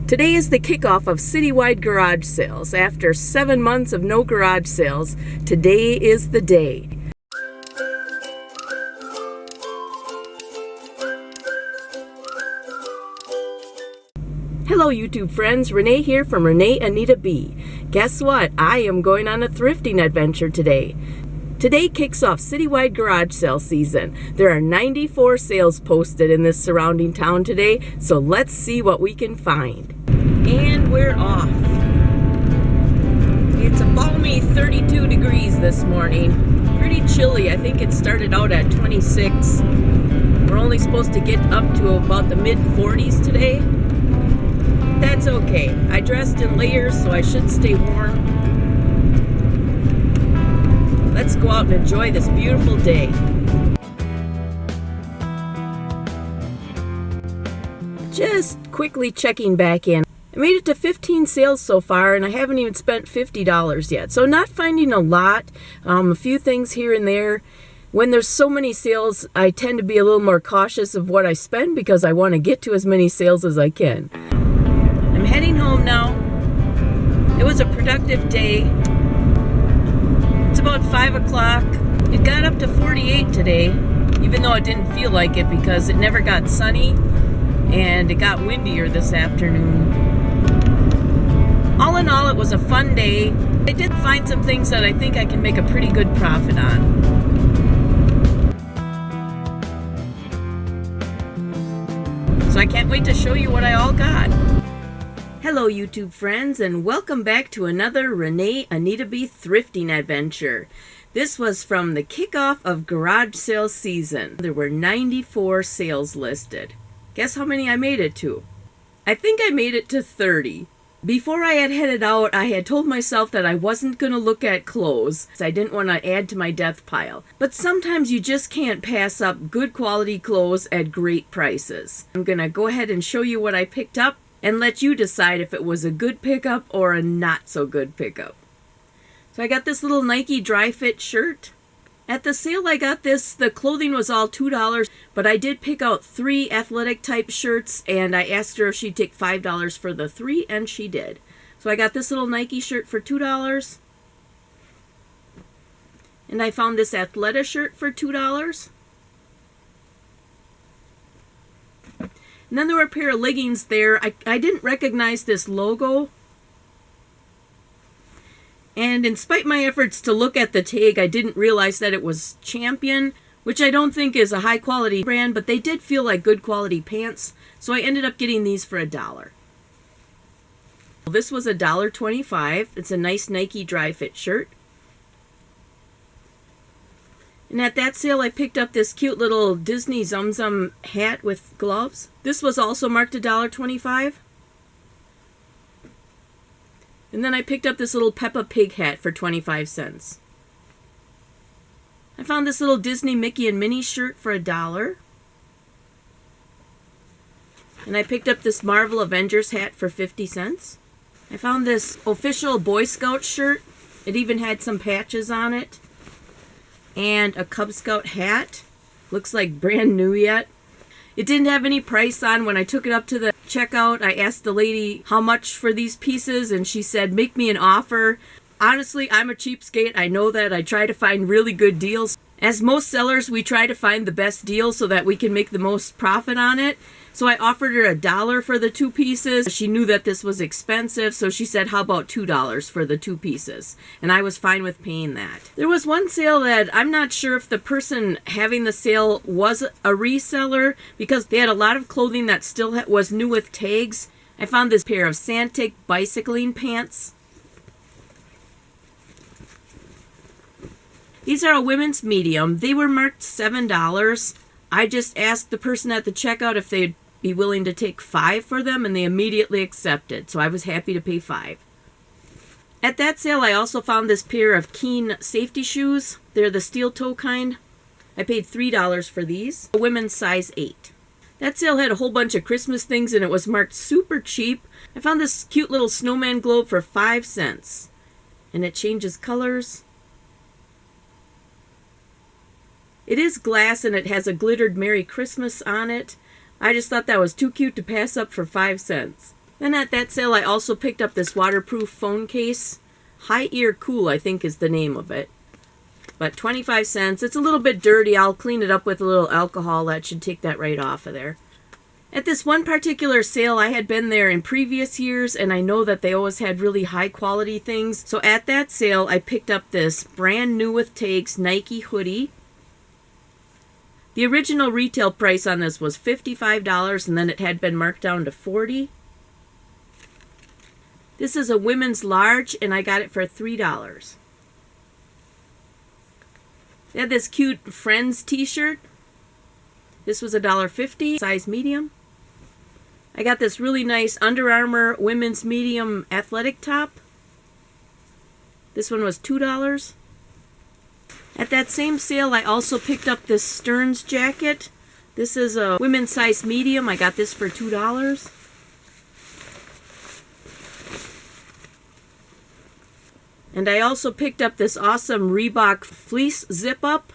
Today is the kickoff of citywide garage sales. After 7 months of no garage sales, today is the day. Hello YouTube friends, Renee here from Renee Anita B. Guess what? I am going on a thrifting adventure today. Today kicks off citywide garage sale season. There are 94 sales posted in this surrounding town today, so let's see what we can find. And we're off. It's a balmy 32 degrees this morning. Pretty chilly. I think it started out at 26. We're only supposed to get up to about the mid 40s today. That's okay. I dressed in layers, so I should stay warm. Let's go out and enjoy this beautiful day. Just quickly checking back in. I made it to 15 sales so far, and I haven't even spent $50 yet. So not finding a lot, a few things here and there. When there's so many sales, I tend to be a little more cautious of what I spend because I want to get to as many sales as I can. I'm heading home now. It was a productive day. It's about 5 o'clock. It got up to 48 today, even though it didn't feel like it because it never got sunny and it got windier this afternoon. All in all, it was a fun day. I did find some things that I think I can make a pretty good profit on. So I can't wait to show you what I all got. Hello YouTube friends, and welcome back to another Renee Anita B thrifting adventure. This was from the kickoff of garage sale season. There were 94 sales listed. Guess how many I made it to? I think I made it to 30. Before I had headed out, I had told myself that I wasn't going to look at clothes. I didn't want to add to my death pile. But sometimes you just can't pass up good quality clothes at great prices. I'm going to go ahead and show you what I picked up and let you decide if it was a good pickup or a not so good pickup. So I got this little Nike dry fit shirt. At the sale I got this, the clothing was all $2, but I did pick out 3 athletic type shirts, and I asked her if she'd take $5 for the 3, and she did. So I got this little Nike shirt for $2. And I found this Athleta shirt for $2. And then there were a pair of leggings there. I didn't recognize this logo. And in spite of my efforts to look at the tag, I didn't realize that it was Champion, which I don't think is a high quality brand, but they did feel like good quality pants. So I ended up getting these for $1. This was $1.25. It's a nice Nike dry fit shirt. And at that sale, I picked up this cute little Disney Zum Zum hat with gloves. This was also marked $1.25. And then I picked up this little Peppa Pig hat for 25 cents. I found this little Disney Mickey and Minnie shirt for $1. And I picked up this Marvel Avengers hat for 50 cents. I found this official Boy Scout shirt. It even had some patches on it. And a Cub Scout hat. Looks like brand new yet. It didn't have any price on. When I took it up to the checkout, I asked the lady how much for these pieces, and she said, make me an offer. Honestly, I'm a cheapskate. I know that. I try to find really good deals. As most sellers, we try to find the best deal so that we can make the most profit on it. So I offered her $1 for the 2 pieces. She knew that this was expensive, so she said, how about $2 for the 2 pieces? And I was fine with paying that. There was one sale that I'm not sure if the person having the sale was a reseller because they had a lot of clothing that still was new with tags. I found this pair of Santic bicycling pants. These are a women's medium. They were marked $7. I just asked the person at the checkout if they'd be willing to take $5 for them, and they immediately accepted, so I was happy to pay $5. At that sale, I also found this pair of Keen safety shoes. They're the steel toe kind. I paid $3 for these, a women's size 8. That sale had a whole bunch of Christmas things, and it was marked super cheap. I found this cute little Snowman Globe for 5 cents, and it changes colors. It is glass, and it has a glittered Merry Christmas on it. I just thought that was too cute to pass up for 5 cents. Then at that sale, I also picked up this waterproof phone case. High Ear Cool, I think is the name of it. But 25 cents. It's a little bit dirty. I'll clean it up with a little alcohol. That should take that right off of there. At this one particular sale, I had been there in previous years, and I know that they always had really high quality things. So at that sale, I picked up this brand new with tags Nike hoodie. The original retail price on this was $55, and then it had been marked down to $40. This is a women's large, and I got it for $3. They had this cute Friends t-shirt. This was $1.50, size medium. I got this really nice Under Armour women's medium athletic top. This one was $2. At that same sale, I also picked up this Stearns jacket. This is a women's size medium. I got this for $2. And I also picked up this awesome Reebok Fleece zip-up.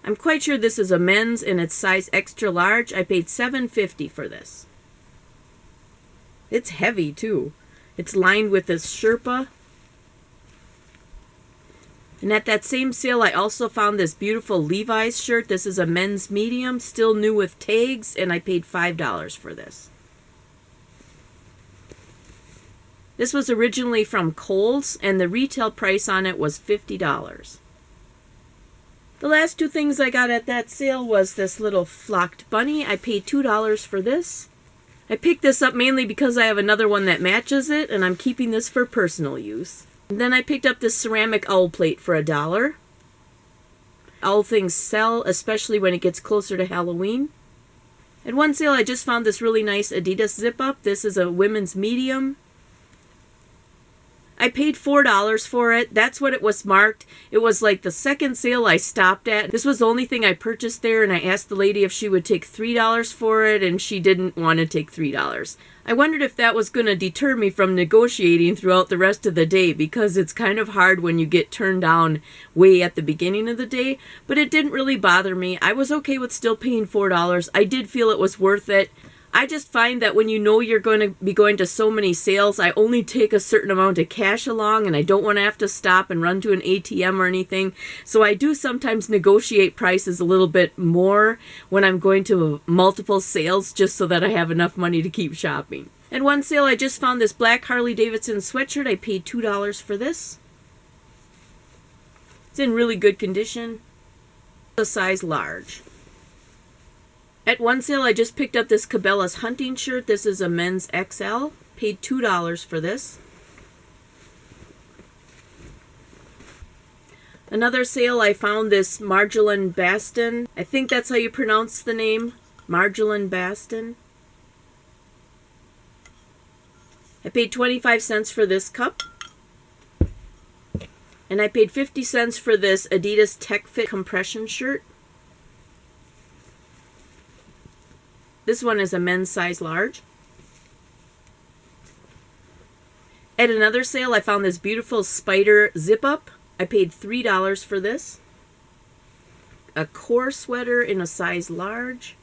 I'm quite sure this is a men's and it's size extra large. I paid $7.50 for this. It's heavy too. It's lined with this Sherpa. And at that same sale, I also found this beautiful Levi's shirt. This is a men's medium, still new with tags, and I paid $5 for this. This was originally from Kohl's, and the retail price on it was $50. The last two things I got at that sale was this little flocked bunny. I paid $2 for this. I picked this up mainly because I have another one that matches it, and I'm keeping this for personal use. And then I picked up this ceramic owl plate for $1. Owl things sell, especially when it gets closer to Halloween. At one sale, I just found this really nice Adidas zip-up. This is a women's medium. I paid $4 for it. That's what it was marked. It was like the second sale I stopped at. This was the only thing I purchased there, and I asked the lady if she would take $3 for it, and she didn't want to take $3. I wondered if that was going to deter me from negotiating throughout the rest of the day, because it's kind of hard when you get turned down way at the beginning of the day, but it didn't really bother me. I was okay with still paying $4. I did feel it was worth it. I just find that when you know you're going to be going to so many sales, I only take a certain amount of cash along, and I don't want to have to stop and run to an ATM or anything. So I do sometimes negotiate prices a little bit more when I'm going to multiple sales, just so that I have enough money to keep shopping. At one sale, I just found this black Harley-Davidson sweatshirt. I paid $2 for this. It's in really good condition. A size large. At one sale, I just picked up this Cabela's hunting shirt. This is a men's XL. Paid $2 for this. Another sale, I found this Marjolaine Baston. I think that's how you pronounce the name. Marjolaine Baston. I paid 25 cents for this cup. And I paid 50 cents for this Adidas Techfit compression shirt. This one is a men's size large. At another sale, I found this beautiful spider zip-up. I paid $3 for this. A core sweater in a size large.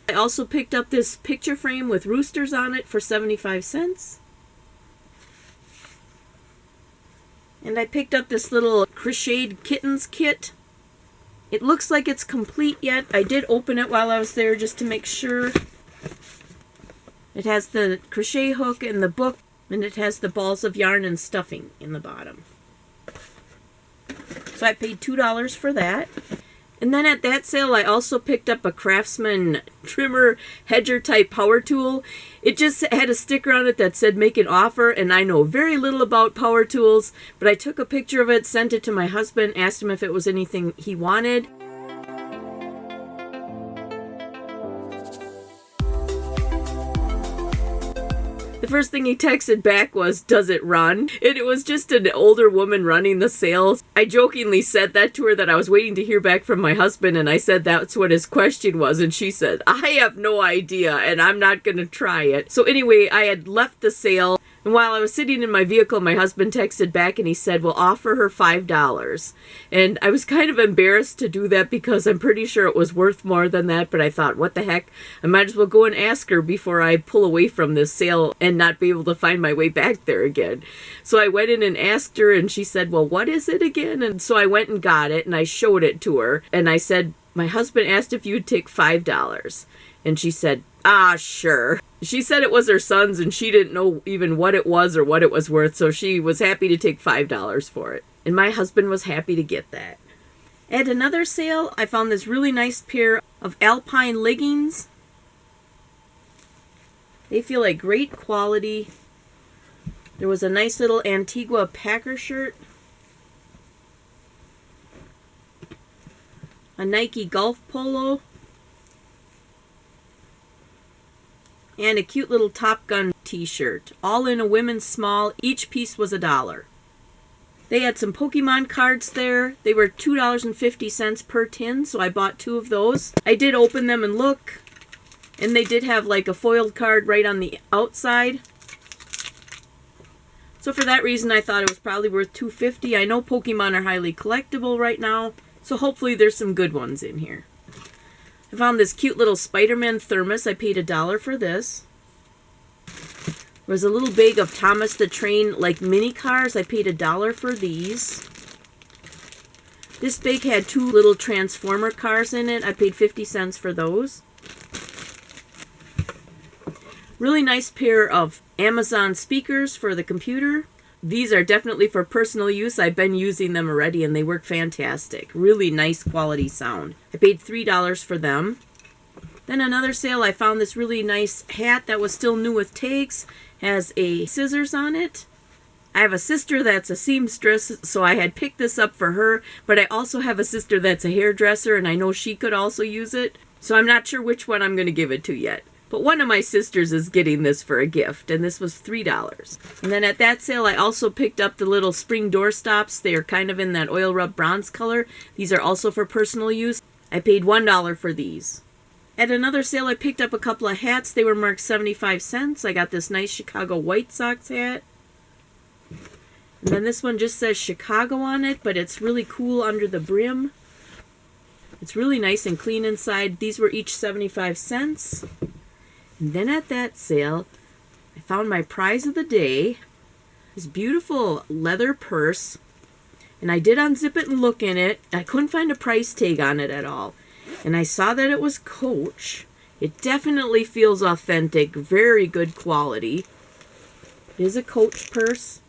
I also picked up this picture frame with roosters on it for 75 cents. And I picked up this little crocheted kittens kit. It looks like it's complete yet. I did open it while I was there just to make sure. It has the crochet hook and the book, and it has the balls of yarn and stuffing in the bottom. So I paid $2 for that. And then at that sale, I also picked up a Craftsman trimmer Hedger type power tool. It just had a sticker on it that said make an offer, and I know very little about power tools, but I took a picture of it, sent it to my husband, asked him if it was anything he wanted. The first thing he texted back was, "Does it run?" And it was just an older woman running the sales. I jokingly said that to her, that I was waiting to hear back from my husband, and I said that's what his question was, and she said, "I have no idea, and I'm not going to try it." So anyway, I had left the sale. And while I was sitting in my vehicle, my husband texted back and he said, "We'll offer her $5. And I was kind of embarrassed to do that because I'm pretty sure it was worth more than that. But I thought, what the heck? I might as well go and ask her before I pull away from this sale and not be able to find my way back there again. So I went in and asked her and she said, "Well, what is it again?" And so I went and got it and I showed it to her. And I said, "My husband asked if you'd take $5. And she said, "Ah, sure." She said it was her son's and she didn't know even what it was or what it was worth, so she was happy to take $5 for it. And my husband was happy to get that. At another sale, I found this really nice pair of alpine leggings. They feel like great quality. There was a nice little Antigua Packer shirt. A Nike golf polo. And a cute little Top Gun t-shirt, all in a women's small. Each piece was $1. They had some Pokemon cards there. They were $2.50 per tin, so I bought 2 of those. I did open them and look, and they did have like a foiled card right on the outside. So for that reason, I thought it was probably worth $2.50. I know Pokemon are highly collectible right now, so hopefully there's some good ones in here. I found this cute little Spiderman Thermos. I paid $1 for this. There was a little bag of Thomas the Train like mini cars. I paid $1 for these. This bag had 2 little Transformer cars in it. I paid 50 cents for those. Really nice pair of Amazon speakers for the computer. These are definitely for personal use. I've been using them already and they work fantastic. Really nice quality sound. I paid $3 for them. Then another sale, I found this really nice hat that was still new with tags. Has a scissors on it. I have a sister that's a seamstress, so I had picked this up for her. But I also have a sister that's a hairdresser and I know she could also use it. So I'm not sure which one I'm going to give it to yet. But one of my sisters is getting this for a gift, and this was $3. And then at that sale, I also picked up the little spring door stops. They are kind of in that oil rub bronze color. These are also for personal use. I paid $1 for these. At another sale, I picked up a couple of hats. They were marked 75 cents. I got this nice Chicago White Sox hat. And then this one just says Chicago on it, but it's really cool under the brim. It's really nice and clean inside. These were each 75 cents. And then at that sale, I found my prize of the day, this beautiful leather purse. And I did unzip it and look in it. I couldn't find a price tag on it at all. And I saw that it was Coach. It definitely feels authentic, very good quality. It is a Coach purse.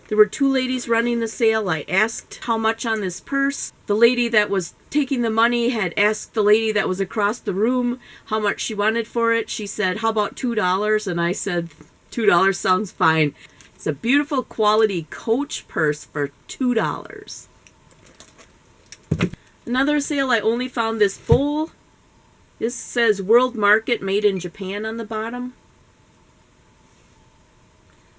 There were 2 ladies running the sale. I asked how much on this purse. The lady that was taking the money had asked the lady that was across the room how much she wanted for it. She said, "How about $2?" And I said, $2 sounds fine. It's a beautiful quality Coach purse for $2. Another sale, I only found this bowl. This says World Market Made in Japan on the bottom.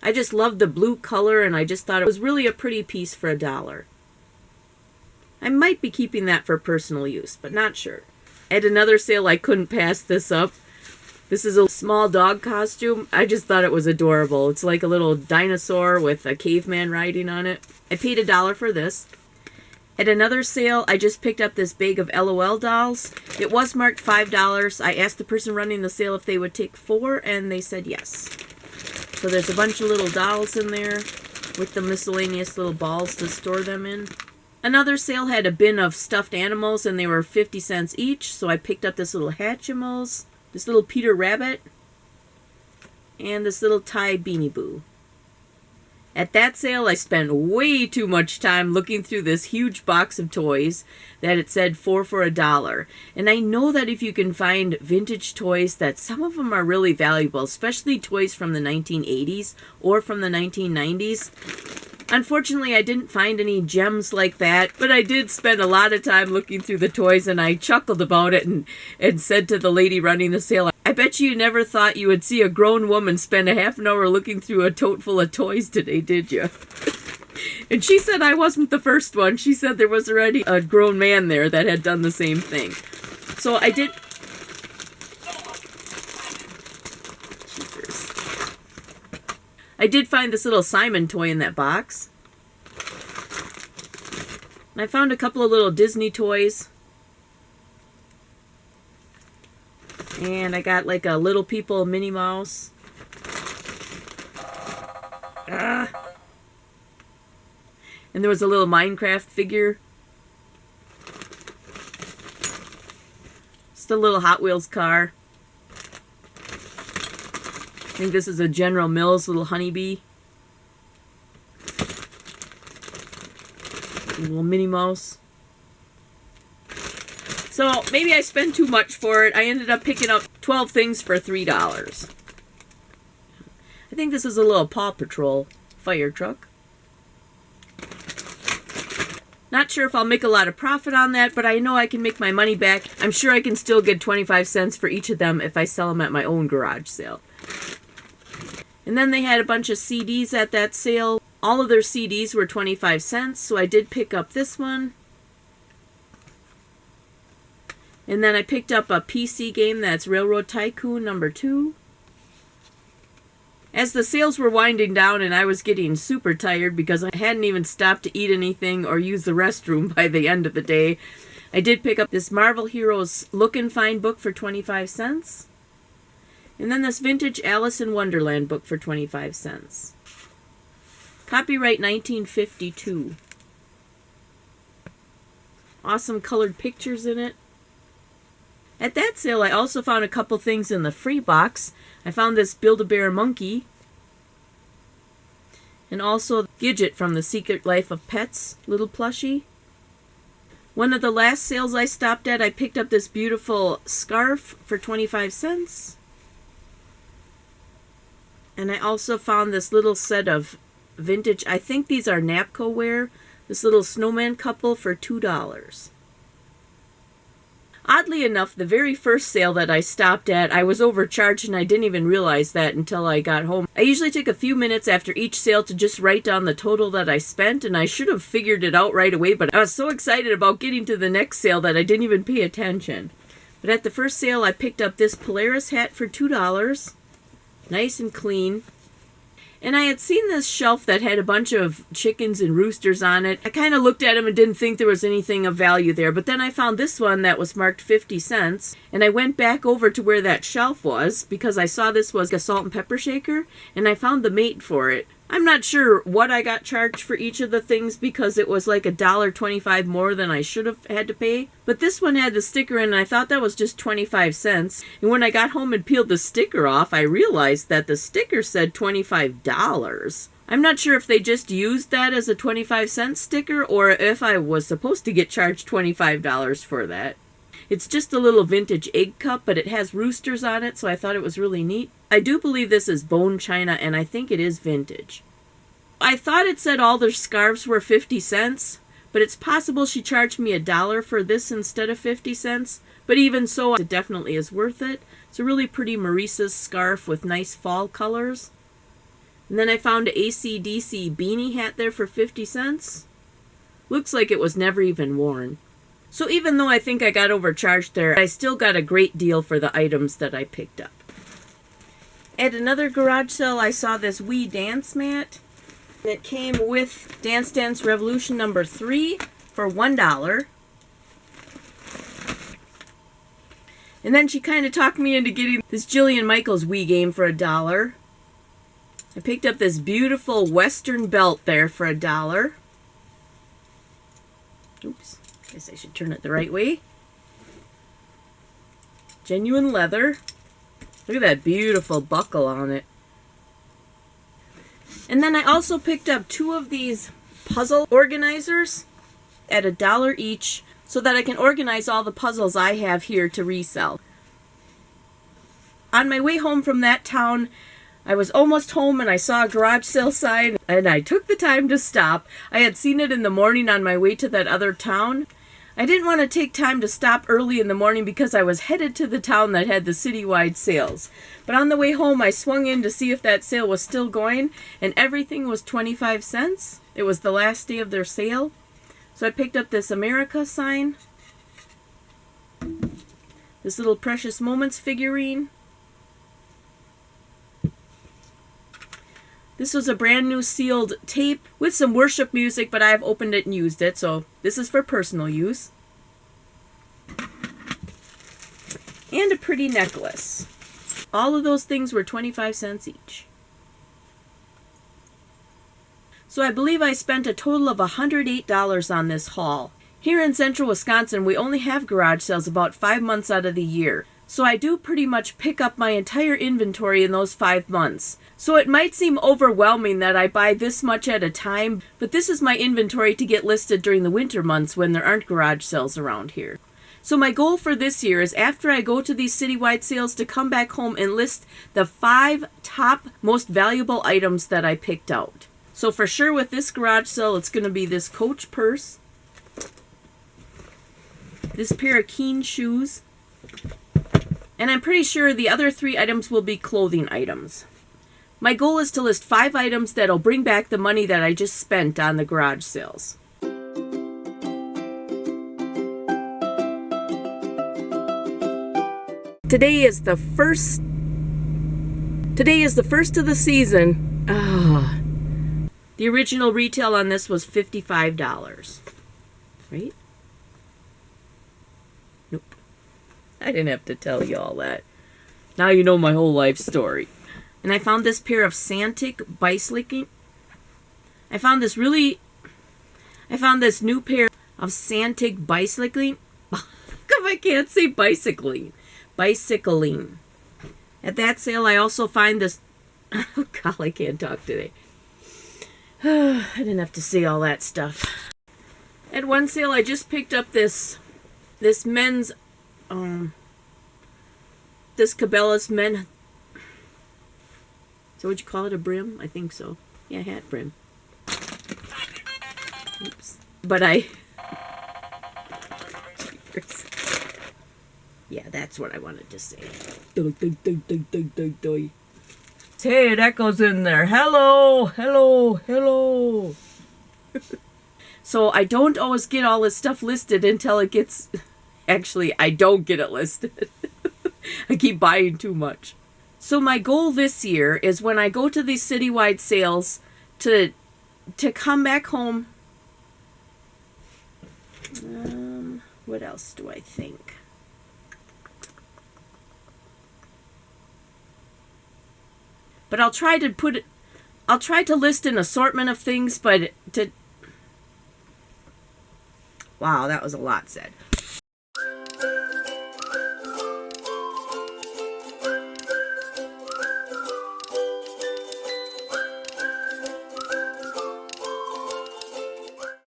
I just loved the blue color and I just thought it was really a pretty piece for $1. I might be keeping that for personal use, but not sure. At another sale, I couldn't pass this up. This is a small dog costume. I just thought it was adorable. It's like a little dinosaur with a caveman riding on it. I paid $1 for this. At another sale, I just picked up this bag of LOL dolls. It was marked $5. I asked the person running the sale if they would take 4, and they said yes. So there's a bunch of little dolls in there with the miscellaneous little balls to store them in. Another sale had a bin of stuffed animals, and they were 50 cents each. So I picked up this little Hatchimals, this little Peter Rabbit, and this little Ty Beanie Boo. At that sale, I spent way too much time looking through this huge box of toys that it said 4 for $1. And I know that if you can find vintage toys, that some of them are really valuable, especially toys from the 1980s or from the 1990s. Unfortunately, I didn't find any gems like that, but I did spend a lot of time looking through the toys, and I chuckled about it and said to the lady running the sale, "I bet you never thought you would see a grown woman spend a half an hour looking through a tote full of toys today, did you?" And she said I wasn't the first one. She said there was already a grown man there that had done the same thing. So I did... I did find this little Simon toy in that box. And I found a couple of little Disney toys. And I got like a Little People Minnie Mouse. And there was a little Minecraft figure. Just a little Hot Wheels car. I think this is a General Mills little honeybee. A little Minnie Mouse. So maybe I spent too much for it. I ended up picking up 12 things for $3. I think this is a little Paw Patrol fire truck. Not sure if I'll make a lot of profit on that, but I know I can make my money back. I'm sure I can still get 25 cents for each of them if I sell them at my own garage sale. And then they had a bunch of CDs at that sale. All of their CDs were 25 cents, so I did pick up this one. And then I picked up a PC game that's Railroad Tycoon #2. As the sales were winding down and I was getting super tired because I hadn't even stopped to eat anything or use the restroom by the end of the day, I did pick up this Marvel Heroes Look and Find book for 25 cents. And then this vintage Alice in Wonderland book for 25 cents. Copyright 1952. Awesome colored pictures in it. At that sale, I also found a couple things in the free box. I found this Build-A-Bear monkey. And also Gidget from The Secret Life of Pets little plushie. One of the last sales I stopped at, I picked up this beautiful scarf for 25 cents. And I also found this little set of vintage, I think these are Napco wear, this little snowman couple for $2. Oddly enough, the very first sale that I stopped at, I was overcharged and I didn't even realize that until I got home. I usually take a few minutes after each sale to just write down the total that I spent, and I should have figured it out right away, but I was so excited about getting to the next sale that I didn't even pay attention. But at the first sale, I picked up this Polaris hat for $2. Nice and clean. And I had seen this shelf that had a bunch of chickens and roosters on it. I kind of looked at them and didn't think there was anything of value there. But then I found this one that was marked 50 cents. And I went back over to where that shelf was because I saw this was a salt and pepper shaker. And I found the mate for it. I'm not sure what I got charged for each of the things because it was like $1.25 more than I should have had to pay. But this one had the sticker in and I thought that was just 25 cents. And when I got home and peeled the sticker off, I realized that the sticker said $25. I'm not sure if they just used that as a 25-cent sticker or if I was supposed to get charged $25 for that. It's just a little vintage egg cup, but it has roosters on it, so I thought it was really neat. I do believe this is bone china, and I think it is vintage. I thought it said all their scarves were 50 cents, but it's possible she charged me $1 for this instead of 50 cents. But even so, it definitely is worth it. It's a really pretty Maurice's scarf with nice fall colors. And then I found an AC/DC beanie hat there for 50 cents. Looks like it was never even worn. So even though I think I got overcharged there, I still got a great deal for the items that I picked up. At another garage sale, I saw this Wii dance mat. It came with Dance Dance Revolution #3 for $1. And then she kind of talked me into getting this Jillian Michaels Wii game for $1. I picked up this beautiful Western belt there for $1. Oops. Guess I should turn it the right way. Genuine leather. Look at that beautiful buckle on it. And then I also picked up 2 of these puzzle organizers at $1 each so that I can organize all the puzzles I have here to resell. On my way home from that town, I was almost home and I saw a garage sale sign and I took the time to stop. I had seen it in the morning on my way to that other town. I didn't want to take time to stop early in the morning because I was headed to the town that had the citywide sales. But on the way home, I swung in to see if that sale was still going, and everything was 25 cents. It was the last day of their sale. So I picked up this America sign, this little Precious Moments figurine, This was a brand new sealed tape with some worship music, but I've opened it and used it, so this is for personal use. And a pretty necklace. All of those things were 25 cents each. So I believe I spent a total of $108 on this haul. Here in central Wisconsin, we only have garage sales about 5 months out of the year. So I do pretty much pick up my entire inventory in those 5 months. So it might seem overwhelming that I buy this much at a time, but this is my inventory to get listed during the winter months when there aren't garage sales around here. So my goal for this year is after I go to these citywide sales to come back home and list the 5 top most valuable items that I picked out. So for sure with this garage sale, it's going to be this Coach purse, this pair of Keen shoes, and I'm pretty sure the other 3 items will be clothing items. My goal is to list 5 items that'll bring back the money that I just spent on the garage sales. Today is the first of the season. The original retail on this was $55. Right? Nope. I didn't have to tell you all that. Now you know my whole life story. And I found this pair of Santic bicycling. I found this new pair of Santic bicycling. I can't say bicycling. Bicycling. At that sale, I also find this. Oh, God, I can't talk today. I didn't have to say all that stuff. At one sale, I just picked up this men's, this Cabela's men. So would you call it a brim? I think so. Yeah, hat brim. Oops. But yeah, that's what I wanted to say. Hey, it echoes in there. Hello, hello, hello. So I don't always get all this stuff listed until it gets... Actually, I don't get it listed. I keep buying too much. So my goal this year is when I go to these citywide sales to come back home. What else do I think? But I'll try to list an assortment of things, wow, that was a lot said.